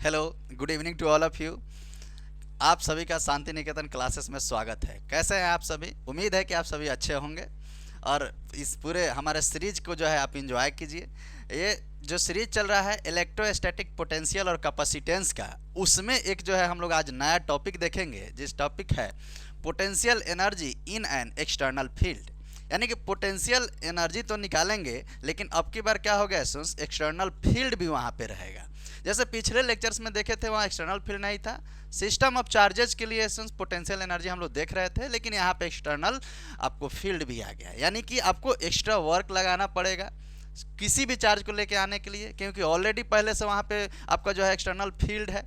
Hello, good evening to all of you. आप सभी का शांति निकेतन क्लासेस में स्वागत है। कैसे हैं आप सभी? उम्मीद है कि आप सभी अच्छे होंगे और इस पूरे हमारे सीरीज को जो है आप इंजॉय कीजिए। ये जो सीरीज चल रहा है इलेक्ट्रोस्टैटिक पोटेंशियल और कैपेसिटेंस का, उसमें एक जो है हम लोग आज नया टॉपिक देखेंगे, जिस टॉपिक है potential energy in an external field. यानी कि पोटेंशियल एनर्जी तो निकालेंगे, लेकिन अब की बार क्या हो गया, एक्सटर्नल फील्ड भी वहाँ पे रहेगा। जैसे पिछले लेक्चर्स में देखे थे, वहाँ एक्सटर्नल फील्ड नहीं था, सिस्टम ऑफ चार्जेस के लिए पोटेंशियल एनर्जी हम लोग देख रहे थे, लेकिन यहाँ पे एक्सटर्नल आपको फील्ड भी आ गया। यानी कि आपको एक्स्ट्रा वर्क लगाना पड़ेगा किसी भी चार्ज को लेके आने के लिए, क्योंकि ऑलरेडी पहले से वहाँ पे आपका जो है एक्सटर्नल फील्ड है।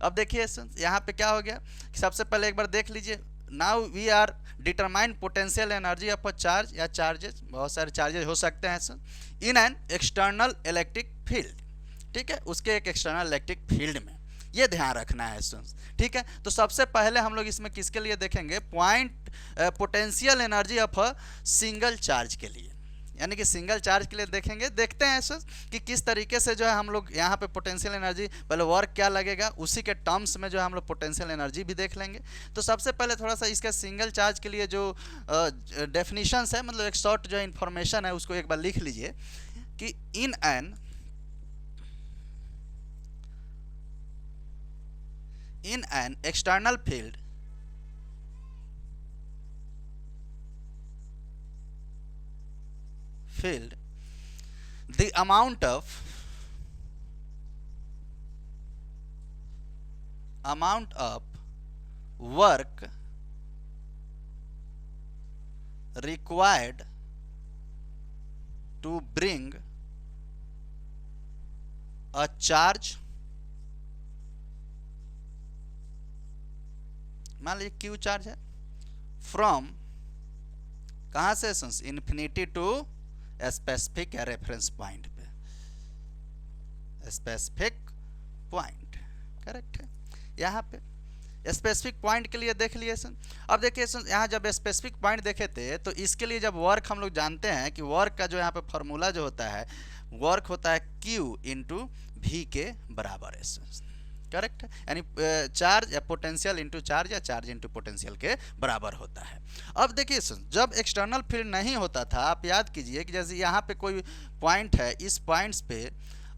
अब देखिए यहाँ पे क्या हो गया, सबसे पहले एक बार देख लीजिए। Now we are determine potential energy of a charge या चार्जेस, बहुत सारे चार्जेस हो सकते हैं in an external electric field. ठीक है, उसके एक एक्सटर्नल इलेक्ट्रिक फील्ड में, ये ध्यान रखना है ठीक है। तो सबसे पहले हम लोग इसमें किसके लिए देखेंगे, point potential energy of a single charge के लिए, यानी कि सिंगल चार्ज के लिए देखेंगे। देखते हैं कि किस तरीके से जो है हम लोग यहाँ पे पोटेंशियल एनर्जी, पहले वर्क क्या लगेगा उसी के टर्म्स में जो है हम लोग पोटेंशियल एनर्जी भी देख लेंगे। तो सबसे पहले थोड़ा सा इसका सिंगल चार्ज के लिए जो डेफिनेशंस है, मतलब एक शॉर्ट जो इन्फॉर्मेशन है, उसको एक बार लिख लीजिए कि in an external field, the amount of work required to bring a charge, मान लीजिए क्यू चार्ज है, फ्रॉम कहाँ से, इन्फिनिटी टू स्पेसिफिक या रेफरेंस पॉइंट पे, स्पेसिफिक पॉइंट, करेक्ट है। यहाँ पे स्पेसिफिक पॉइंट के लिए देख लिए अब देखिए यहाँ जब स्पेसिफिक पॉइंट देखे थे, तो इसके लिए जब वर्क हम लोग जानते हैं कि वर्क का जो यहाँ पे फॉर्मूला जो होता है, वर्क होता है Q इंटू भी के बराबर है, करेक्ट है। यानी चार्ज या पोटेंशियल इंटू चार्ज या चार्ज इंटू पोटेंशियल के बराबर होता है। अब देखिए जब एक्सटर्नल फील्ड नहीं होता था, आप याद कीजिए कि जैसे यहाँ पे कोई पॉइंट है, इस पॉइंट्स पे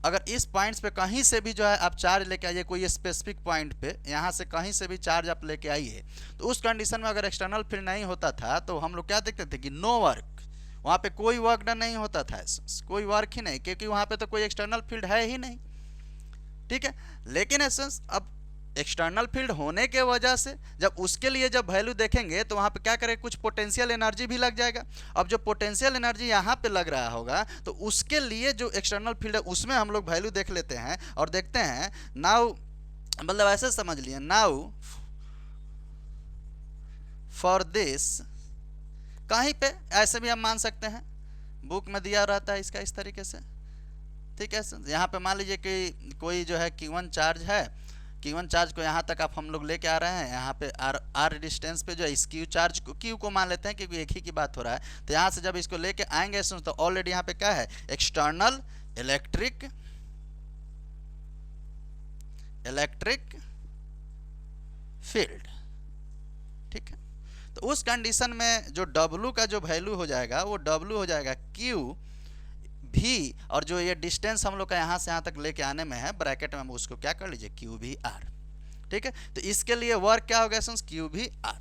अगर इस पॉइंट्स पे कहीं से भी जो है आप चार्ज लेके आइए, कोई स्पेसिफिक पॉइंट पे यहाँ से कहीं से भी चार्ज आप लेके आइए, तो उस कंडीशन में अगर एक्सटर्नल फील्ड नहीं होता था, तो हम लोग क्या देखते थे कि नो वर्क, वहाँ पे कोई वर्क डन नहीं होता था, कोई वर्क ही नहीं, क्योंकि वहाँ पे तो कोई एक्सटर्नल फील्ड है ही नहीं। ठीक है, लेकिन अब एक्सटर्नल फील्ड होने के वजह से जब उसके लिए जब वैल्यू देखेंगे, तो वहाँ पे क्या करें, कुछ पोटेंशियल एनर्जी भी लग जाएगा। अब जो पोटेंशियल एनर्जी यहाँ पे लग रहा होगा, तो उसके लिए जो एक्सटर्नल फील्ड है उसमें हम लोग वैल्यू देख लेते हैं और देखते हैं। नाउ मतलब ऐसे समझ लिए, नाउ फॉर दिस, कहीं पे ऐसे भी हम मान सकते हैं, बुक में दिया रहता है इसका इस तरीके से। ठीक है, यहाँ पे मान लीजिए कि कोई जो है Q1 चार्ज है, Q1 चार्ज को यहाँ तक आप हम लोग लेके आ रहे हैं, यहाँ पे R डिस्टेंस पे जो है इस Q चार्ज को, Q को मान लेते हैं क्योंकि एक ही की बात हो रहा है। तो यहाँ से जब इसको लेके आएंगे तो ऑलरेडी यहाँ पे क्या है, एक्सटर्नल इलेक्ट्रिक फील्ड। ठीक है, तो उस कंडीशन में जो W का जो वैल्यू हो जाएगा, वो W हो जाएगा Q भी, और जो ये डिस्टेंस हम लोग का यहाँ से यहाँ तक लेके आने में है, ब्रैकेट में हम उसको क्या कर लीजिए, क्यू भी आर। ठीक है, तो इसके लिए वर्क क्या हो गया, क्यू भी आर,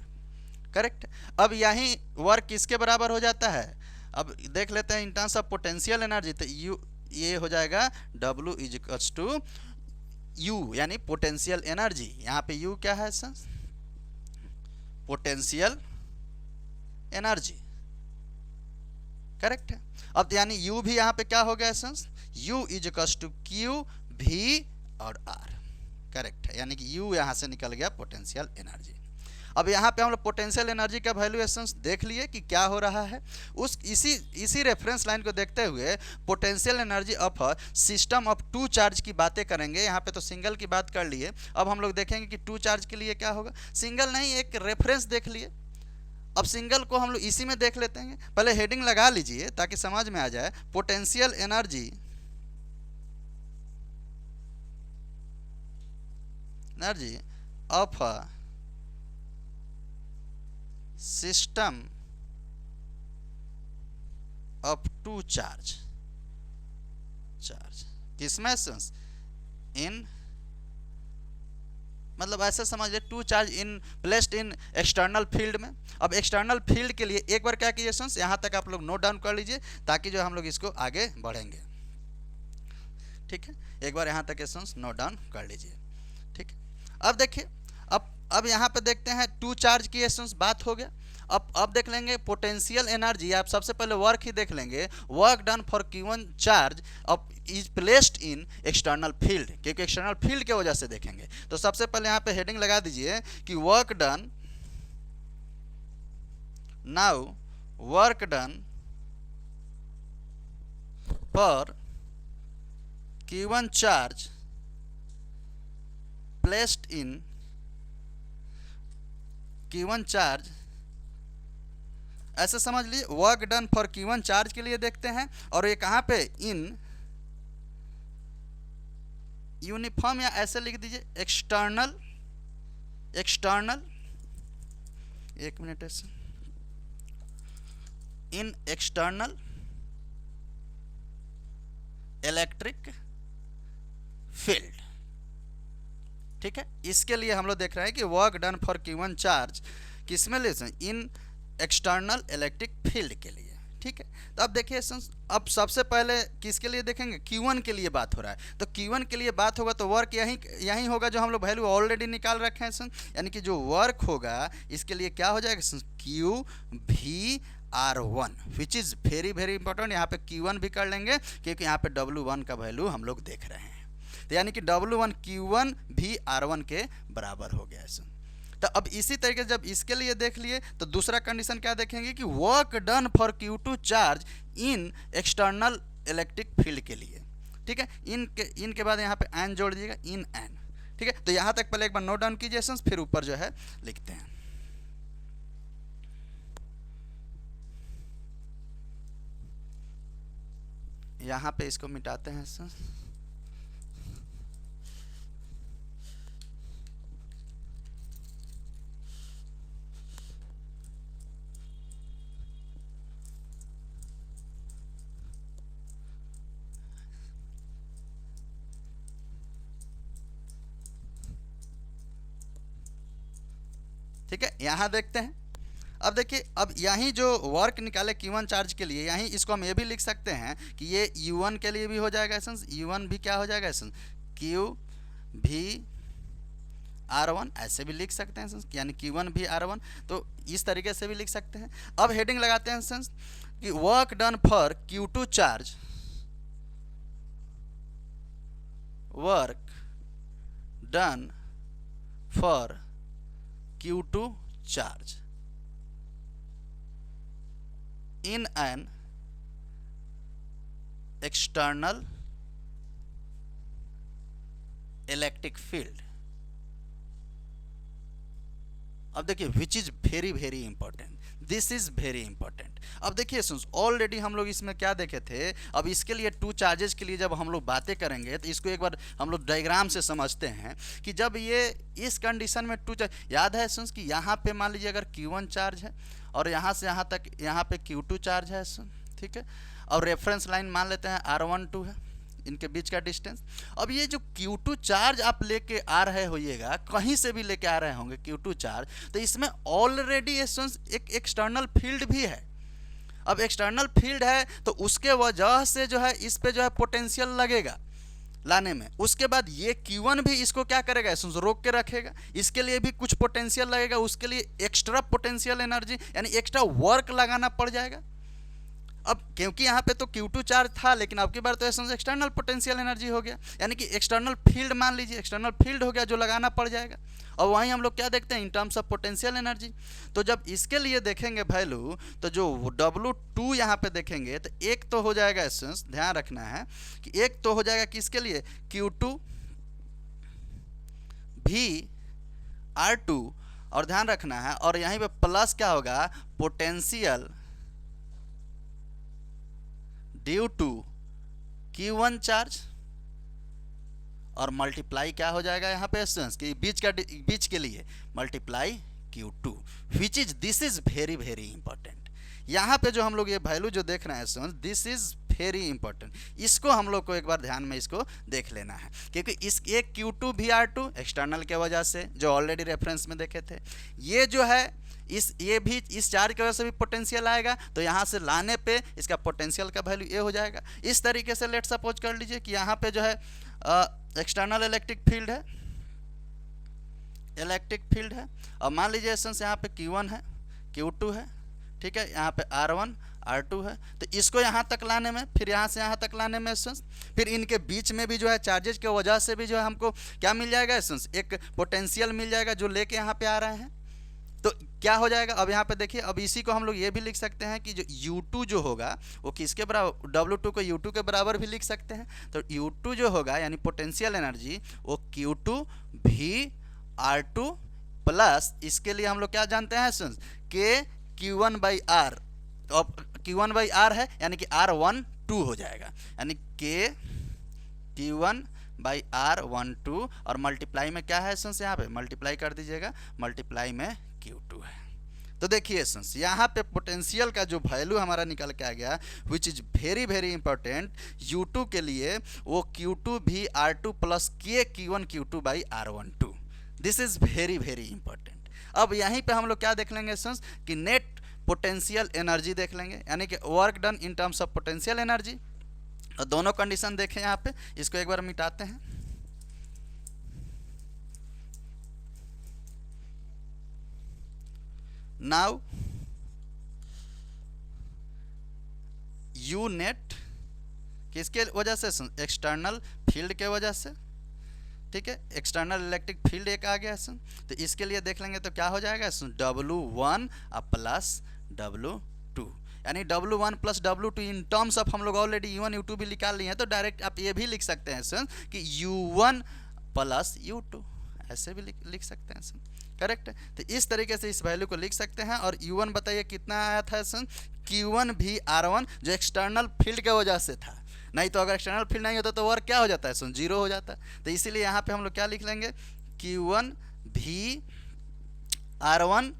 करेक्ट। अब यही वर्क किसके बराबर हो जाता है, अब देख लेते हैं in terms of potential energy. तो यू ये हो जाएगा W is equals to U, यानी पोटेंशियल एनर्जी। यहाँ पे यू क्या है, पोटेंशियल एनर्जी, करेक्ट है। अब यानी U भी यहाँ पे क्या हो गया, U is equals to Q भी और R, करेक्ट है। यानी कि U यहाँ से निकल गया पोटेंशियल एनर्जी। अब यहाँ पे हम लोग पोटेंशियल एनर्जी का वैल्यूएशन देख लिए कि क्या हो रहा है। उस इसी रेफरेंस लाइन को देखते हुए potential energy of system of two charge की बातें करेंगे। यहाँ पे तो सिंगल की बात कर लिए, अब हम लोग देखेंगे कि टू चार्ज के लिए क्या होगा। सिंगल नहीं, एक रेफरेंस देख लिए, अब सिंगल को हम लोग इसी में देख लेते हैं। पहले हेडिंग लगा लीजिए ताकि समझ में आ जाए। Potential energy energy of a system of two charge किसमें इन, मतलब ऐसे समझ ले two charge in placed in external field में। अब एक्सटर्नल फील्ड के लिए एक बार क्या कीजिए स्टूडेंट्स, यहाँ तक आप लोग नोट डाउन कर लीजिए ताकि जो हम लोग इसको आगे बढ़ेंगे। ठीक है, एक बार यहाँ तक स्टूडेंट्स नोट डाउन कर लीजिए। ठीक है, अब देखिए, अब यहाँ पे देखते हैं टू चार्ज की स्टूडेंट्स बात हो गया। अब देख लेंगे पोटेंशियल एनर्जी। आप सबसे पहले वर्क ही देख लेंगे, work done for given charge अब is placed in external field, क्योंकि एक्सटर्नल फील्ड के वजह से देखेंगे। तो सबसे पहले यहाँ पे हेडिंग लगा दीजिए कि work done, now work done for given charge placed in given charge, ऐसे समझ लीजिए work done for given charge के लिए देखते हैं। और ये कहाँ पे, इन यूनिफॉर्म, या ऐसे लिख दीजिए एक्सटर्नल, एक मिनट ऐसे, इन एक्सटर्नल इलेक्ट्रिक फील्ड। ठीक है, इसके लिए हम लोग देख रहे हैं कि work done for given charge किसमें ले, इन एक्सटर्नल इलेक्ट्रिक फील्ड के लिए। ठीक है, तो अब देखिए, अब सबसे पहले किसके लिए देखेंगे, Q1 के लिए बात हो रहा है। तो Q1 के लिए बात होगा तो वर्क यही होगा जो हम लोग वैल्यू ऑलरेडी निकाल रखे हैं सन, यानी कि जो वर्क होगा इसके लिए क्या हो जाएगा, QVR1, which is very very important. यहाँ पे Q1 भी कर लेंगे क्योंकि यहाँ पे W1 का वैल्यू हम लोग देख रहे हैं। तो यानी कि W1 Q1 भी R1 के बराबर हो गया है। तो अब इसी तरीके से जब इसके लिए देख लिए तो दूसरा कंडीशन क्या देखेंगे कि work done for Q2 charge in external electric field के लिए। ठीक है, इन के बाद यहाँ पे एन जोड़ दीजिएगा, इन एन। ठीक है, तो यहाँ तक पहले एक बार नोट डाउन कीजिए, फिर ऊपर जो है लिखते हैं। यहाँ पे इसको मिटाते हैं सर। ठीक है, यहाँ देखते हैं। अब देखिए, अब यहीं जो वर्क निकाले Q1 चार्ज के लिए, यहीं इसको हम ये भी लिख सकते हैं कि ये U1 के लिए भी हो जाएगा एसेंस, U1 भी क्या हो जाएगा एसेंस, QVR1, ऐसे भी लिख सकते हैं एसेंस, यानी Q1 भी R1। तो इस तरीके से भी लिख सकते हैं। अब हेडिंग लगाते हैं एसेंस कि work done for Q2 charge, work done for Q2 charge in an external electric field। अब देखिए which is very very important, this is very important. अब देखिए सुन, ऑलरेडी हम लोग इसमें क्या देखे थे। अब इसके लिए टू चार्जेस के लिए जब हम लोग बातें करेंगे तो इसको एक बार हम लोग डायग्राम से समझते हैं कि जब ये इस कंडीशन में टू चार्ज, याद है सुन कि यहाँ पे मान लीजिए अगर Q1 चार्ज है और यहाँ से यहाँ तक यहाँ पे Q2 चार्ज है सुन, ठीक है, और रेफरेंस लाइन मान लेते हैं R12 है, इनके बीच का डिस्टेंस। अब ये जो Q2 चार्ज आप लेके आ रहे होइएगा, कहीं से भी लेके आ रहे होंगे Q2 चार्ज, तो इसमें ऑलरेडी एक एक्सटर्नल फील्ड भी है। अब एक्सटर्नल फील्ड है तो उसके वजह से जो है इस पे जो है पोटेंशियल लगेगा लाने में। उसके बाद ये Q1 भी इसको क्या करेगा, रोक के रखेगा, इसके लिए भी कुछ पोटेंशियल लगेगा, उसके लिए एक्स्ट्रा पोटेंशियल एनर्जी यानी एक्स्ट्रा वर्क लगाना पड़ जाएगा। अब क्योंकि यहाँ पे तो Q2 चार्ज था, लेकिन अब की बार तो एक्सटर्नल पोटेंशियल एनर्जी हो गया, यानी कि एक्सटर्नल फील्ड मान लीजिए, एक्सटर्नल फील्ड हो गया जो लगाना पड़ जाएगा। और वहीं हम लोग क्या देखते हैं, in terms of potential energy. तो जब इसके लिए देखेंगे वैल्यू, तो जो W2 यहाँ पे देखेंगे तो एक तो हो जाएगा एसेंस, ध्यान रखना है कि एक तो हो जाएगा किसके लिए, Q2 VR2, और ध्यान रखना है, और यहीं पे प्लस क्या होगा, potential due to Q1 charge, और मल्टीप्लाई क्या हो जाएगा यहाँ पे स्टूडेंट्स कि बीच के लिए multiply Q2 which is this is very very important. यहाँ पे जो हम लोग ये वैल्यू जो देख रहे हैं students, this is very important. इसको हम लोग को एक बार ध्यान में इसको देख लेना है, क्योंकि इस एक Q2 VR2 एक्सटर्नल के वजह से जो ऑलरेडी रेफरेंस में देखे थे, ये जो है ये भी इस चार्ज की वजह से भी पोटेंशियल आएगा, तो यहाँ से लाने पे इसका पोटेंशियल का वैल्यू ये हो जाएगा। इस तरीके से लेट सपोज कर लीजिए कि यहाँ पे जो है एक्सटर्नल इलेक्ट्रिक फील्ड है, और मान लीजिए एसेंस यहाँ पे Q1 है, Q2 है, ठीक है, यहाँ पे R1 R2 है। तो इसको यहाँ तक लाने में, फिर यहाँ से यहाँ तक लाने में एसेंस, फिर इनके बीच में भी जो है चार्जेज की वजह से भी जो है हमको क्या मिल जाएगा एसेंस, एक पोटेंशियल मिल जाएगा जो लेके यहाँ पे आ रहे हैं। तो क्या हो जाएगा, अब यहाँ पे देखिए, अब इसी को हम लोग ये भी लिख सकते हैं कि जो U2 जो होगा वो किसके बराबर, W2 को U2 के बराबर भी लिख सकते हैं। तो U2 जो होगा यानी पोटेंशियल एनर्जी वो Q2 VR2 प्लस, इसके लिए हम लोग क्या जानते हैं एसेंस, के Q1/R। तो अब Q1/R है यानी कि R12 हो जाएगा, यानी के Q1/R12 और मल्टीप्लाई में क्या है एसेंस, यहाँ पे मल्टीप्लाई कर दीजिएगा, मल्टीप्लाई में Q2 है। तो देखिए एसेंस यहाँ पे पोटेंशियल का जो वैल्यू हमारा निकल के आ गया which is very very important U2 के लिए, वो Q2 VR2 प्लस के Q1 Q2/R12। This is very very important. अब यहीं पे हम लोग क्या देख लेंगे एसेंस कि नेट पोटेंशियल एनर्जी देख लेंगे, यानी कि work done in terms of potential energy. और दोनों कंडीशन देखें यहाँ पे, इसको एक बार मिटाते हैं। नाउ यू नेट किसके वजह से, एक्सटर्नल फील्ड के वजह से, ठीक है, एक्सटर्नल इलेक्ट्रिक फील्ड एक आ गया है। तो इसके लिए देख लेंगे तो क्या हो जाएगा, W1 प्लस W2, यानी W1 plus W2 in terms of हम लोग ऑलरेडी U1 U2 भी निकाल लिए हैं, तो डायरेक्ट आप ये भी लिख सकते हैं सर कि U1 प्लस U2, ऐसे भी लिख सकते हैं सर, करेक्ट है। तो इस तरीके से इस वैल्यू को लिख सकते हैं। और U1 बताइए कितना आया था सर, Q1 VR1 जो एक्सटर्नल फील्ड की वजह से था, नहीं तो अगर एक्सटर्नल फील्ड नहीं होता तो वर्क क्या हो जाता है सुन, जीरो हो जाता है। तो इसीलिए यहाँ पे हम लोग क्या लिख लेंगे, Q1 VR1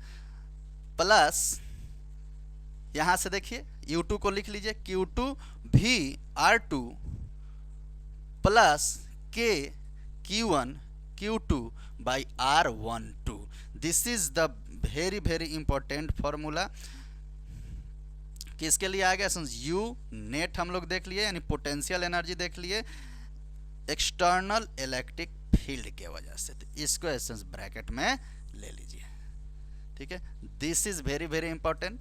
प्लस, यहाँ से देखिए U2 को लिख लीजिए Q2 VR2 प्लस के Q1 Q2/R12। This is the very very important formula. किसके लिए आ गया सर, यू नेट हम लोग देख लिए, यानी पोटेंशियल एनर्जी देख लिए एक्सटर्नल इलेक्ट्रिक फील्ड के वजह से। तो इसको एसेंस ब्रैकेट में ले लीजिए, ठीक है। This is very very important.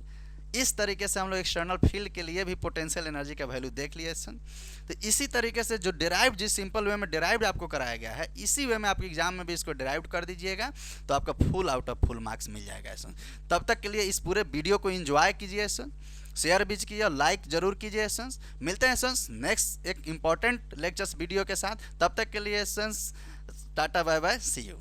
इस तरीके से हम लोग एक्सटर्नल फील्ड के लिए भी पोटेंशियल एनर्जी का वैल्यू देख लिए एसेंस। तो इसी तरीके से जो डिराइव, जिस सिंपल वे में डिराइव्ड आपको कराया गया है, इसी वे में आपके एग्जाम में भी इसको डिराइव्ड कर दीजिएगा, तो आपका full out of full marks मिल जाएगा एसेंस। तब तक के लिए इस पूरे वीडियो को एंजॉय कीजिए एसेंस, शेयर भी कीजिए और लाइक जरूर कीजिए एसेंस। मिलते हैं एसेंस नेक्स्ट एक इंपॉर्टेंट लेक्चर्स वीडियो के साथ, तब तक के लिए एसेंस टाटा बाय बाय, सी यू।